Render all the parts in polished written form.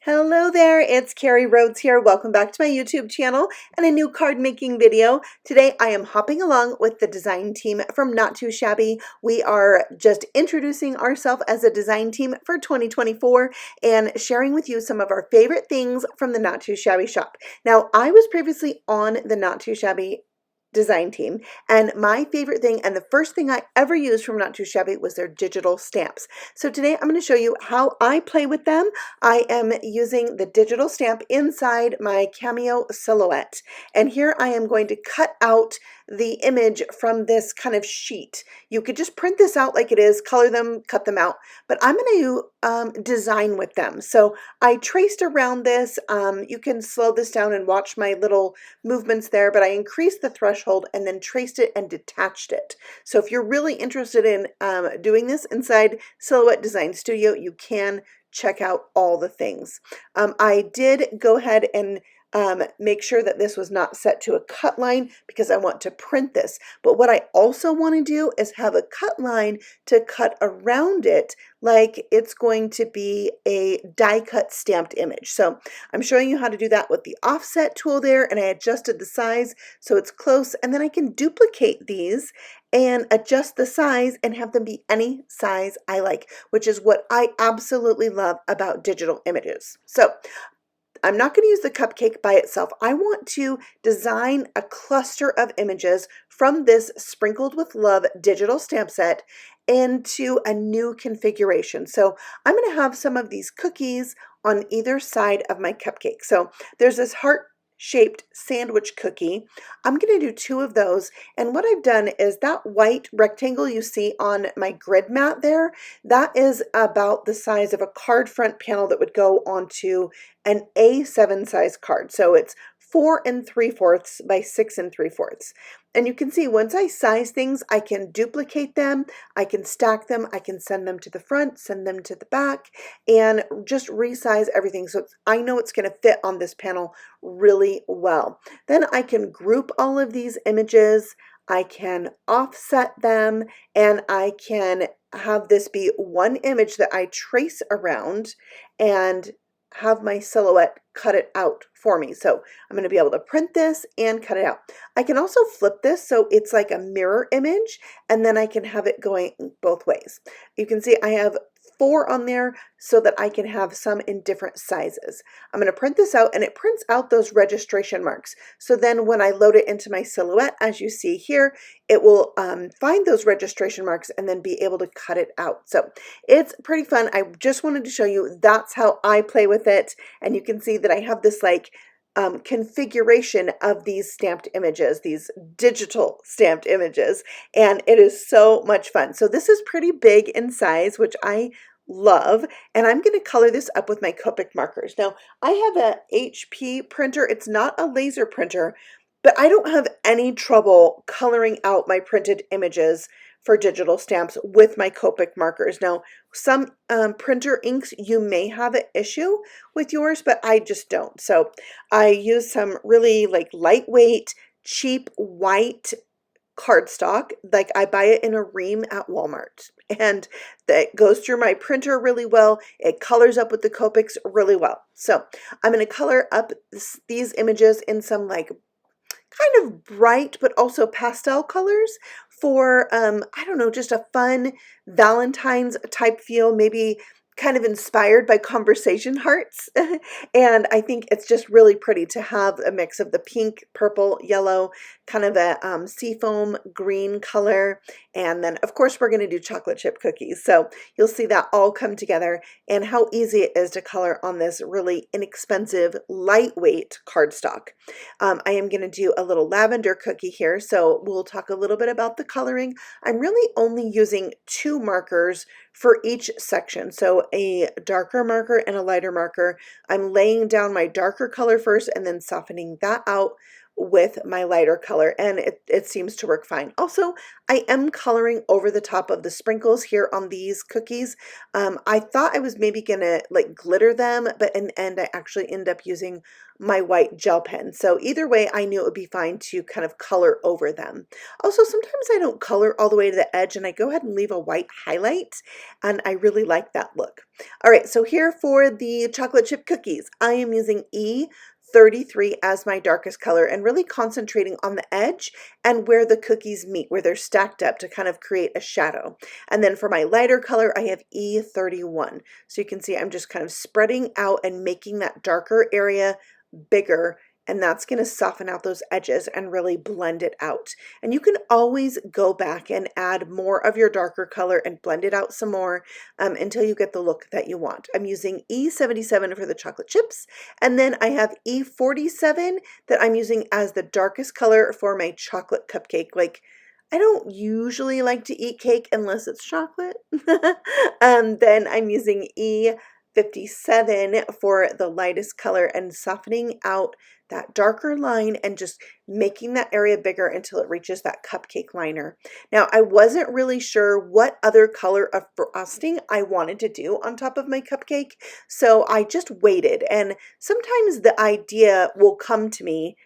Hello there, it's Carrie Rhodes here. Welcome back to my YouTube channel and a new card making video. Today I am hopping along with the design team from Not Too Shabby. We are just introducing ourselves as a design team for 2024 and sharing with you some of our favorite things from the Not Too Shabby shop. Now, I was previously on the Not Too Shabby design team, and my favorite thing and the first thing I ever used from Not Too Shabby was their digital stamps. So today I'm going to show you how I play with them. I am using the digital stamp inside my Cameo Silhouette, and here I am going to cut out the image from this kind of sheet. You could just print this out like it is, color them, cut them out, but I'm going to design with them. So I traced around this. You can slow this down and watch my little movements there, but I increased the threshold and then traced it and detached it. So if you're really interested in doing this inside Silhouette Design Studio, you can check out all the things. I did go ahead and make sure that this was not set to a cut line because I want to print this. But what I also want to do is have a cut line to cut around it like it's going to be a die cut stamped image. So I'm showing you how to do that with the offset tool there, and I adjusted the size so it's close, and then I can duplicate these and adjust the size and have them be any size I like, which is what I absolutely love about digital images. So I'm not going to use the cupcake by itself. I want to design a cluster of images from this Sprinkled with Love digital stamp set into a new configuration. So I'm going to have some of these cookies on either side of my cupcake. So there's this heart-shaped sandwich cookie. I'm going to do 2 of those, and what I've done is that white rectangle you see on my grid mat there, that is about the size of a card front panel that would go onto an A7 size card. So it's 4 3/4 by 6 3/4. And you can see once I size things, I can duplicate them, I can stack them, I can send them to the front, send them to the back, and just resize everything. So I know it's going to fit on this panel really well. Then I can group all of these images, I can offset them, and I can have this be one image that I trace around and have my silhouette cut it out for me. So I'm going to be able to print this and cut it out. I can also flip this so it's like a mirror image, and then I can have it going both ways. You can see I have 4 on there so that I can have some in different sizes. I'm going to print this out, and it prints out those registration marks. So then when I load it into my silhouette, as you see here, it will find those registration marks and then be able to cut it out. So it's pretty fun. I just wanted to show you that's how I play with it. And you can see that I have this like configuration of these stamped images, these digital stamped images, and it is so much fun. So this is pretty big in size, which I love, and I'm going to color this up with my Copic markers. Now, I have a HP printer. It's not a laser printer, but I don't have any trouble coloring out my printed images for digital stamps with my Copic markers. Now, some printer inks, you may have an issue with yours, but I just don't. So I use some really like lightweight, cheap white cardstock. Like I buy it in a ream at Walmart, and that goes through my printer really well. It colors up with the Copics really well. So I'm going to color up these images in some like kind of bright but also pastel colors for I don't know, just a fun Valentine's type feel, maybe kind of inspired by conversation hearts. And I think it's just really pretty to have a mix of the pink, purple, yellow, kind of a seafoam green color, and then of course we're going to do chocolate chip cookies. So you'll see that all come together and how easy it is to color on this really inexpensive lightweight cardstock. I am going to do a little lavender cookie here, so we'll talk a little bit about the coloring. I'm really only using 2 markers for each section, so a darker marker and a lighter marker. I'm laying down my darker color first and then softening that out with my lighter color, and it seems to work fine. Also, I am coloring over the top of the sprinkles here on these cookies. I thought I was maybe gonna like glitter them, but in the end I actually end up using my white gel pen. So either way, I knew it would be fine to kind of color over them. Also, sometimes I don't color all the way to the edge and I go ahead and leave a white highlight, and I really like that look. All right, so here for the chocolate chip cookies, I am using E33 as my darkest color and really concentrating on the edge and where the cookies meet, where they're stacked up to kind of create a shadow. And then for my lighter color, I have E31. So you can see I'm just kind of spreading out and making that darker area bigger, and that's going to soften out those edges and really blend it out. And you can always go back and add more of your darker color and blend it out some more until you get the look that you want. I'm using E77 for the chocolate chips, and then I have E47 that I'm using as the darkest color for my chocolate cupcake. Like, I don't usually like to eat cake unless it's chocolate. Then I'm using E57 for the lightest color and softening out that darker line and just making that area bigger until it reaches that cupcake liner. Now, I wasn't really sure what other color of frosting I wanted to do on top of my cupcake, so I just waited. And sometimes the idea will come to me,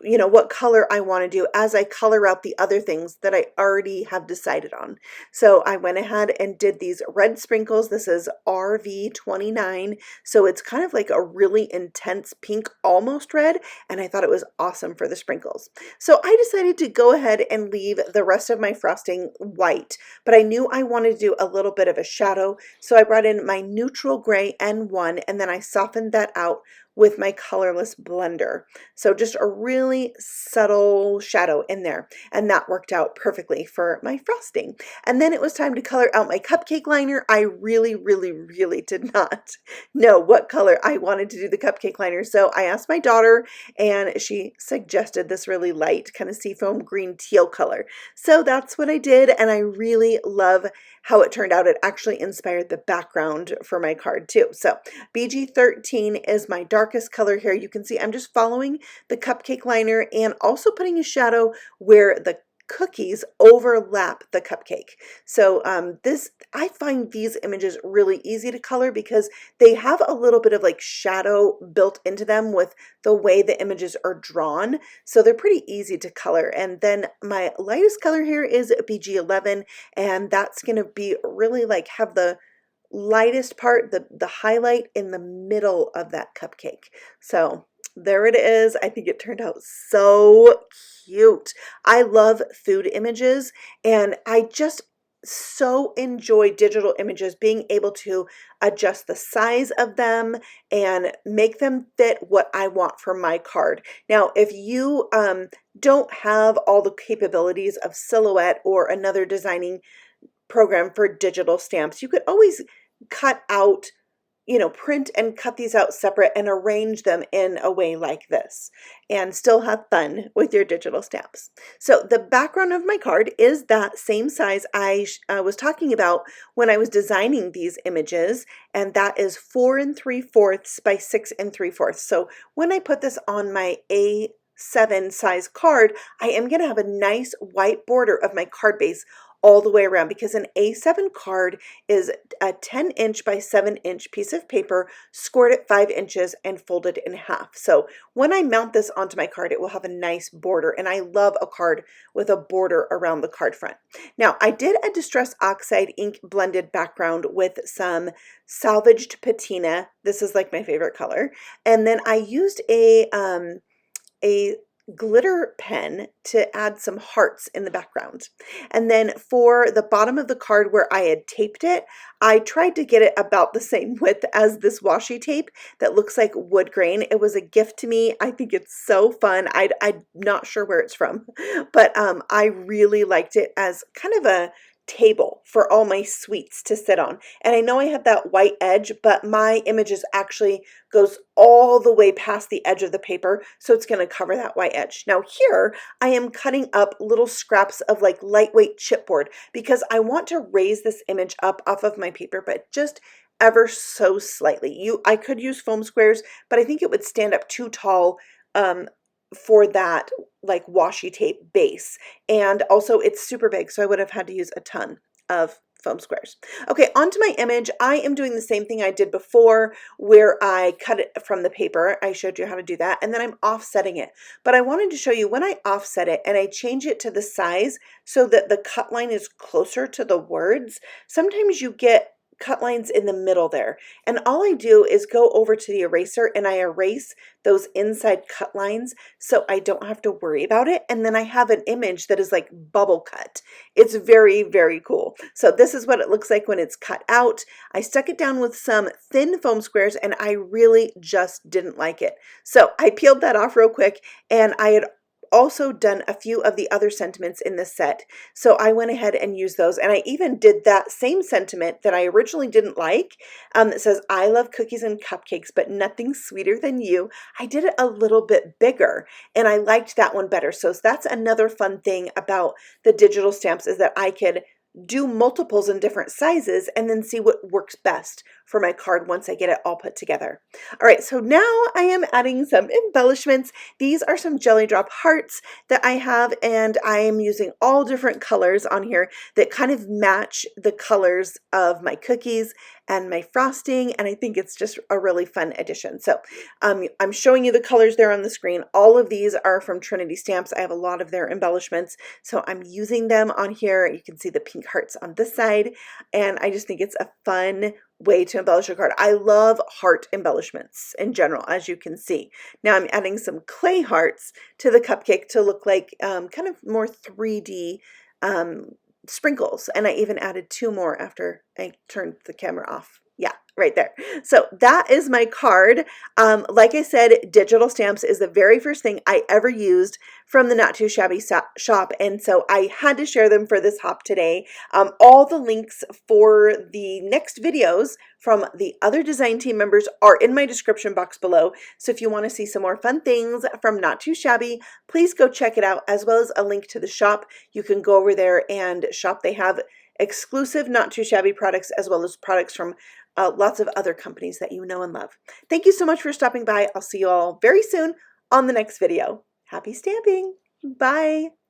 you know, what color I want to do as I color out the other things that I already have decided on. So I went ahead and did these red sprinkles. This is RV29. So it's kind of like a really intense pink, almost red. And I thought it was awesome for the sprinkles. So I decided to go ahead and leave the rest of my frosting white, but I knew I wanted to do a little bit of a shadow. So I brought in my neutral gray N1, and then I softened that out with my colorless blender. So just a really subtle shadow in there, and that worked out perfectly for my frosting. And then it was time to color out my cupcake liner. I really did not know what color I wanted to do the cupcake liner, so I asked my daughter and she suggested this really light kind of seafoam green teal color. So that's what I did, and I really love how it turned out. It actually inspired the background for my card too. So BG13 is my darkest color here. You can see I'm just following the cupcake liner and also putting a shadow where the cookies overlap the cupcake. So I find these images really easy to color because they have a little bit of like shadow built into them with the way the images are drawn. So they're pretty easy to color. And then my lightest color here is BG11, and that's going to be really like have the lightest part, the highlight in the middle of that cupcake. So there it is. I think it turned out so cute. I love food images, and I just so enjoy digital images, being able to adjust the size of them and make them fit what I want for my card. Now, if you don't have all the capabilities of Silhouette or another designing program for digital stamps, you could always cut out, you know, print and cut these out separate and arrange them in a way like this and still have fun with your digital stamps. So the background of my card is that same size I was talking about when I was designing these images, and that is 4 3/4 by 6 3/4. So when I put this on my A7 size card, I am going to have a nice white border of my card base all the way around, because an A7 card is a 10-inch by 7-inch piece of paper scored at 5 inches and folded in half. So when I mount this onto my card, it will have a nice border, and I love a card with a border around the card front. Now, I did a Distress Oxide ink blended background with some salvaged patina. This is like my favorite color. And then I used a glitter pen to add some hearts in the background. And then for the bottom of the card where I had taped it, I tried to get it about the same width as this washi tape that looks like wood grain. It was a gift to me. I think it's so fun. I'm not sure where it's from, but I really liked it as kind of a table for all my sweets to sit on. And I know I have that white edge, but my images actually goes all the way past the edge of the paper, so it's going to cover that white edge. Now here I am cutting up little scraps of like lightweight chipboard because I want to raise this image up off of my paper, but just ever so slightly. I could use foam squares, but I think it would stand up too tall for that like washi tape base. And also it's super big, so I would have had to use a ton of foam squares. Okay, onto my image. I am doing the same thing I did before where I cut it from the paper. I showed you how to do that, and then I'm offsetting it. But I wanted to show you when I offset it and I change it to the size so that the cut line is closer to the words, sometimes you get cut lines in the middle there. And all I do is go over to the eraser and I erase those inside cut lines so I don't have to worry about it. And then I have an image that is like bubble cut. It's very, very cool. So this is what it looks like when it's cut out. I stuck it down with some thin foam squares and I really just didn't like it. So I peeled that off real quick, and I had also done a few of the other sentiments in this set. So I went ahead and used those, and I even did that same sentiment that I originally didn't like, that says, I love cookies and cupcakes, but nothing sweeter than you. I did it a little bit bigger, and I liked that one better. So that's another fun thing about the digital stamps, is that I could do multiples in different sizes and then see what works best for my card once I get it all put together. All right, so now I am adding some embellishments. These are some jelly drop hearts that I have, and I am using all different colors on here that kind of match the colors of my cookies and my frosting, and I think it's just a really fun addition. So I'm showing you the colors there on the screen. All of these are from Trinity Stamps. I have a lot of their embellishments, so I'm using them on here. You can see the pink hearts on this side, and I just think it's a fun way to embellish a card. I love heart embellishments in general, as you can see. Now I'm adding some clay hearts to the cupcake to look like kind of more 3D sprinkles, and I even added 2 more after I turned the camera off. Yeah, right there. So that is my card. Like I said, digital stamps is the very first thing I ever used from the Not Too Shabby shop, and so I had to share them for this hop today. All the links for the next videos from the other design team members are in my description box below, so if you want to see some more fun things from Not Too Shabby, please go check it out, as well as a link to the shop. You can go over there and shop. They have exclusive Not Too Shabby products, as well as products from lots of other companies that you know and love. Thank you so much for stopping by. I'll see you all very soon on the next video. Happy stamping! Bye!